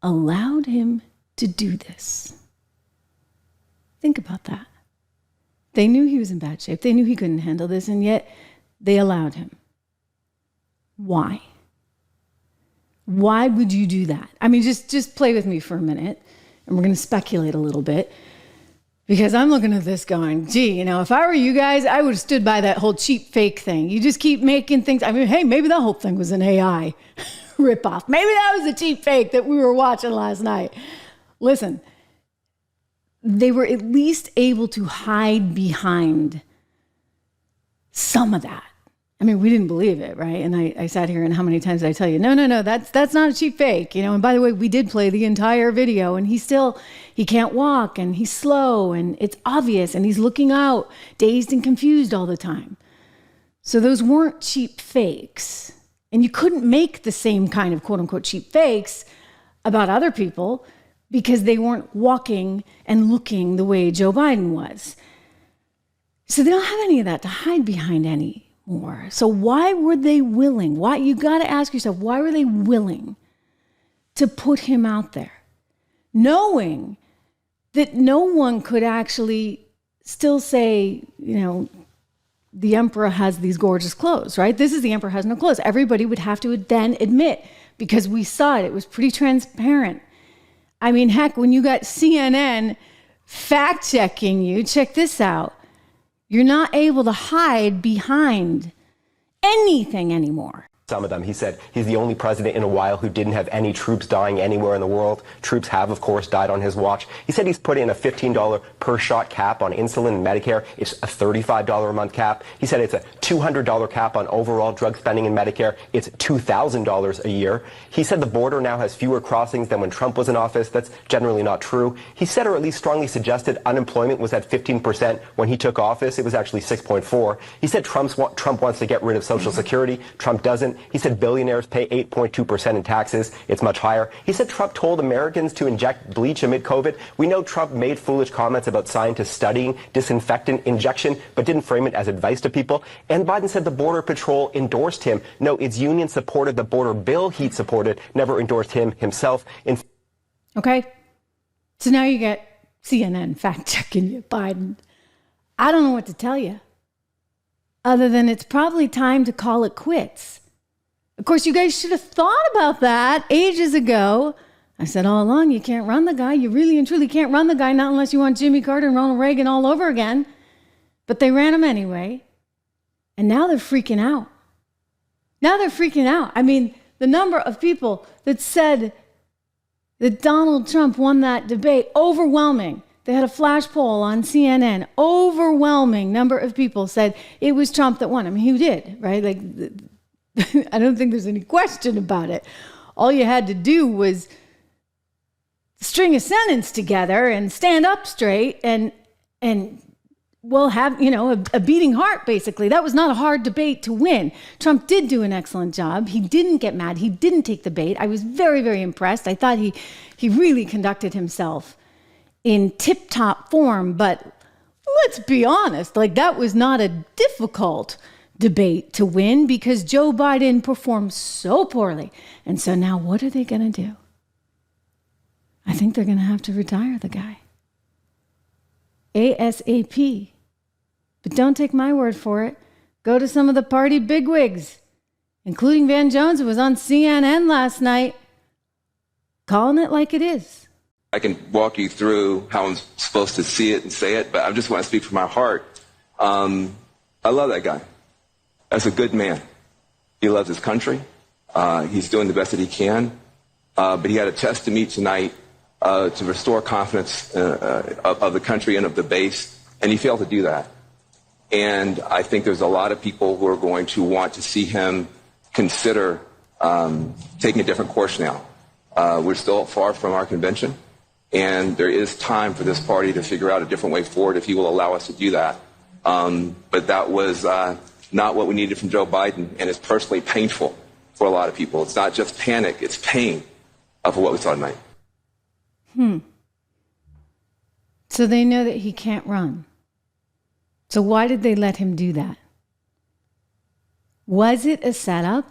allowed him to do this. Think about that. They knew he was in bad shape. They knew he couldn't handle this, and yet they allowed him. Why? Why would you do that? I mean, just play with me for a minute, and we're going to speculate a little bit, because I'm looking at this going, gee, if I were you guys, I would have stood by that whole cheap fake thing. You just keep making things. I mean, hey, maybe that whole thing was an AI ripoff. Maybe that was a cheap fake that we were watching last night. Listen, they were at least able to hide behind some of that. I mean, we didn't believe it, right? And I sat here, and how many times did I tell you, no, that's not a cheap fake, And by the way, we did play the entire video, and he can't walk, and he's slow, and it's obvious, and he's looking out, dazed and confused all the time. So those weren't cheap fakes. And you couldn't make the same kind of quote unquote cheap fakes about other people because they weren't walking and looking the way Joe Biden was. So they don't have any of that to hide behind anymore. So why were they willing? Why, you got to ask yourself, why were they willing to put him out there, knowing that no one could actually still say, the emperor has these gorgeous clothes, right? This is the emperor has no clothes. Everybody would have to then admit, because we saw it. It was pretty transparent. I mean, heck, when you got CNN fact-checking you, check this out. You're not able to hide behind anything anymore. Some of them. He said he's the only president in a while who didn't have any troops dying anywhere in the world. Troops have, of course, died on his watch. He said he's put in a $15 per shot cap on insulin and Medicare. It's a $35 a month cap. He said it's a $200 cap on overall drug spending in Medicare. It's $2,000 a year. He said the border now has fewer crossings than when Trump was in office. That's generally not true. He said, or at least strongly suggested, unemployment was at 15% when he took office. It was actually 6.4. He said Trump wants to get rid of Social Security. Trump doesn't. He said billionaires pay 8.2% in taxes. It's much higher. He said Trump told Americans to inject bleach amid COVID. We know Trump made foolish comments about scientists studying disinfectant injection, but didn't frame it as advice to people. And Biden said the Border Patrol endorsed him. No, its union supported the border bill he'd supported, never endorsed him himself. Okay. So now you get CNN fact-checking you, Biden. I don't know what to tell you, other than it's probably time to call it quits. Of course, you guys should have thought about that ages ago. I said all along, you can't run the guy. You really and truly can't run the guy, not unless you want Jimmy Carter and Ronald Reagan all over again. But they ran him anyway. And now they're freaking out. I mean, the number of people that said that Donald Trump won that debate, overwhelming. They had a flash poll on CNN. Overwhelming number of people said it was Trump that won. I mean, who did, right? Like, I don't think there's any question about it. All you had to do was string a sentence together and stand up straight and well, have, a beating heart, basically. That was not a hard debate to win. Trump did do an excellent job. He didn't get mad. He didn't take the bait. I was very, very impressed. I thought he really conducted himself in tip-top form. But let's be honest, that was not a difficult debate to win because Joe Biden performed so poorly. And so now what are they going to do? I think they're going to have to retire the guy. ASAP. But don't take my word for it. Go to some of the party bigwigs, including Van Jones, who was on CNN last night, calling it like it is. I can walk you through how I'm supposed to see it and say it, but I just want to speak from my heart. I love that guy. That's a good man. He loves his country. He's doing the best that he can. But he had a test to meet tonight to restore confidence of the country and of the base, and he failed to do that. And I think there's a lot of people who are going to want to see him consider taking a different course now. We're still far from our convention, and there is time for this party to figure out a different way forward if he will allow us to do that. But that was not what we needed from Joe Biden, and it's personally painful for a lot of people. It's not just panic, it's pain for what we saw tonight. So they know that he can't run. So why did they let him do that? Was it a setup?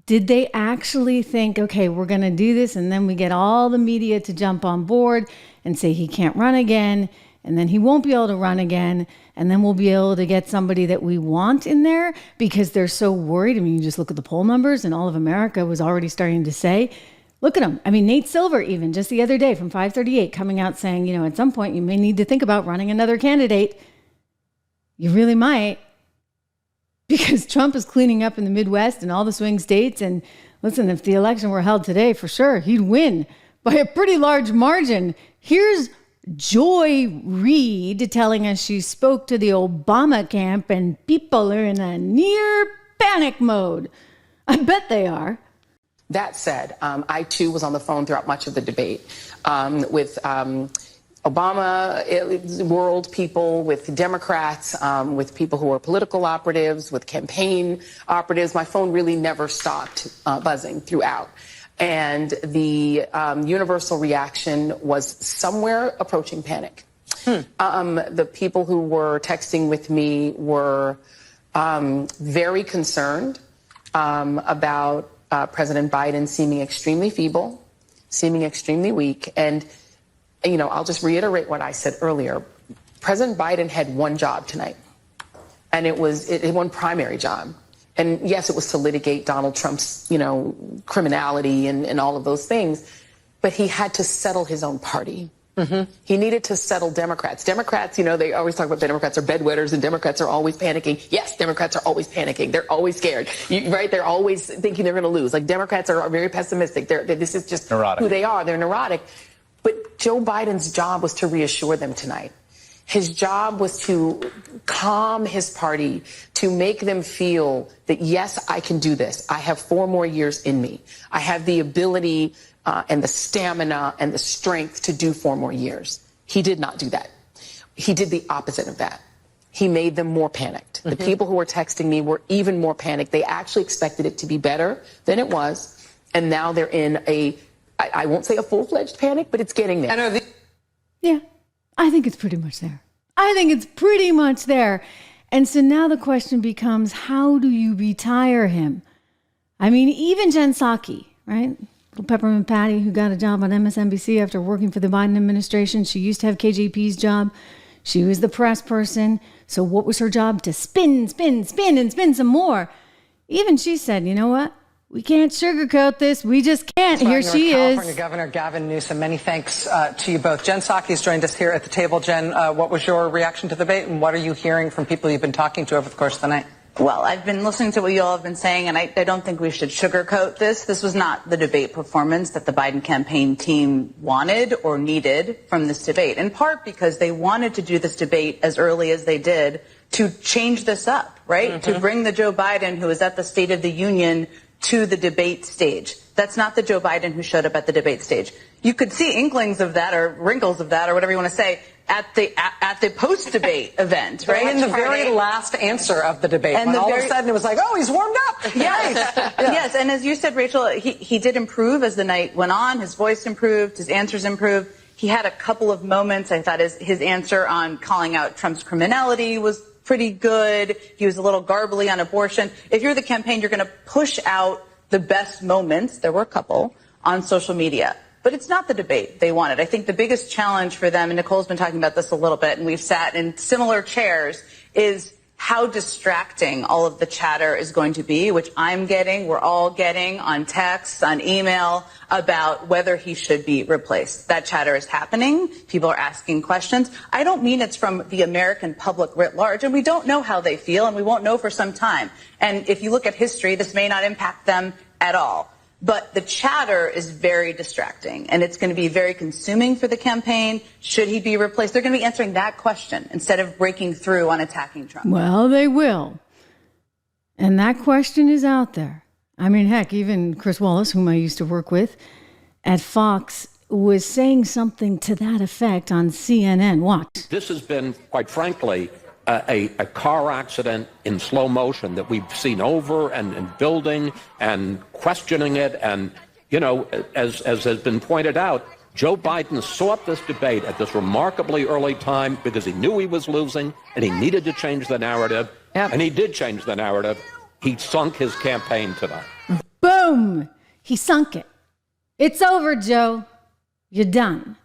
Did they actually think, okay, we're going to do this, and then we get all the media to jump on board and say he can't run again, and then he won't be able to run again, and then we'll be able to get somebody that we want in there because they're so worried? I mean, you just look at the poll numbers, and all of America was already starting to say, look at him. I mean, Nate Silver, even just the other day from 538, coming out saying, you know, at some point you may need to think about running another candidate. You really might. Because Trump is cleaning up in the Midwest and all the swing states. And listen, if the election were held today, for sure, he'd win by a pretty large margin. Here's Joy Reid telling us she spoke to the Obama camp and people are in a near panic mode. I bet they are. That said, I too was on the phone throughout much of the debate with Obama world people, with Democrats, with people who are political operatives, with campaign operatives. My phone really never stopped buzzing throughout. And the universal reaction was somewhere approaching panic. The people who were texting with me were very concerned about President Biden seeming extremely feeble, seeming extremely weak. And you know, I'll just reiterate what I said earlier. President Biden had one job tonight, and it was one primary job. And yes, it was to litigate Donald Trump's, you know, criminality and all of those things. But he had to settle his own party. He needed to settle Democrats. Democrats, you know, they always talk about Democrats are bedwetters and Democrats are always panicking. Yes, Democrats are always panicking. They're always scared, right? They're always thinking they're going to lose. Like, Democrats are very pessimistic. This is just neurotic. Who they are. They're neurotic. But Joe Biden's job was to reassure them tonight. His job was to calm his party, to make them feel that, yes, I can do this. I have 4 more years in me. I have the ability and the stamina and the strength to do 4 more years. He did not do that. He did the opposite of that. He made them more panicked. The people who were texting me were even more panicked. They actually expected it to be better than it was. And now they're in I won't say a full-fledged panic, but it's getting there. Yeah, I think it's pretty much there. And so now the question becomes, how do you retire him? I mean, even Jen Psaki, right? Little Peppermint Patty, who got a job on MSNBC after working for the Biden administration. She used to have KJP's job. She was the press person. So what was her job? To spin some more. Even she said, you know what? We can't sugarcoat this. We just can't. Here she is. California Governor Gavin Newsom. Many thanks to you both. Jen Psaki has joined us here at the table. Jen, what was your reaction to the debate, and what are you hearing from people you've been talking to over the course of the night? Well, I've been listening to what you all have been saying, and I don't think we should sugarcoat this. This was not the debate performance that the Biden campaign team wanted or needed from this debate, in part because they wanted to do this debate as early as they did to change this up, right? To bring the Joe Biden who is at the State of the Union to the debate stage. That's not the Joe Biden who showed up at the debate stage. You could see inklings of that or wrinkles of that or whatever you want to say at the post-debate event, right? In the very last answer of the debate, and when all of a sudden it was like, oh, he's warmed up. Yes, yes. And as you said, Rachel, he did improve as the night went on. His voice improved. His answers improved. He had a couple of moments. I thought his answer on calling out Trump's criminality was pretty good. He was a little garbly on abortion. If you're the campaign, you're going to push out the best moments. There were a couple on social media. But it's not the debate they wanted. I think the biggest challenge for them, and Nicole's been talking about this a little bit, and we've sat in similar chairs, is how distracting all of the chatter is going to be, which I'm getting, we're all getting on text, on email, about whether he should be replaced. That chatter is happening. People are asking questions. I don't mean it's from the American public writ large, and we don't know how they feel, and we won't know for some time. And if you look at history, this may not impact them at all. But the chatter is very distracting, and it's going to be very consuming for the campaign. Should he be replaced? They're going to be answering that question instead of breaking through on attacking Trump. Well, they will. And that question is out there. I mean, heck, even Chris Wallace, whom I used to work with at Fox, was saying something to that effect on CNN. Watch. This has been, quite frankly, a car accident in slow motion that we've seen over and building and questioning it. And, you know, as has been pointed out, Joe Biden sought this debate at this remarkably early time because he knew he was losing and he needed to change the narrative. Yep. And he did change the narrative. He sunk his campaign tonight. Boom! Boom! He sunk it. It's over, Joe. You're done.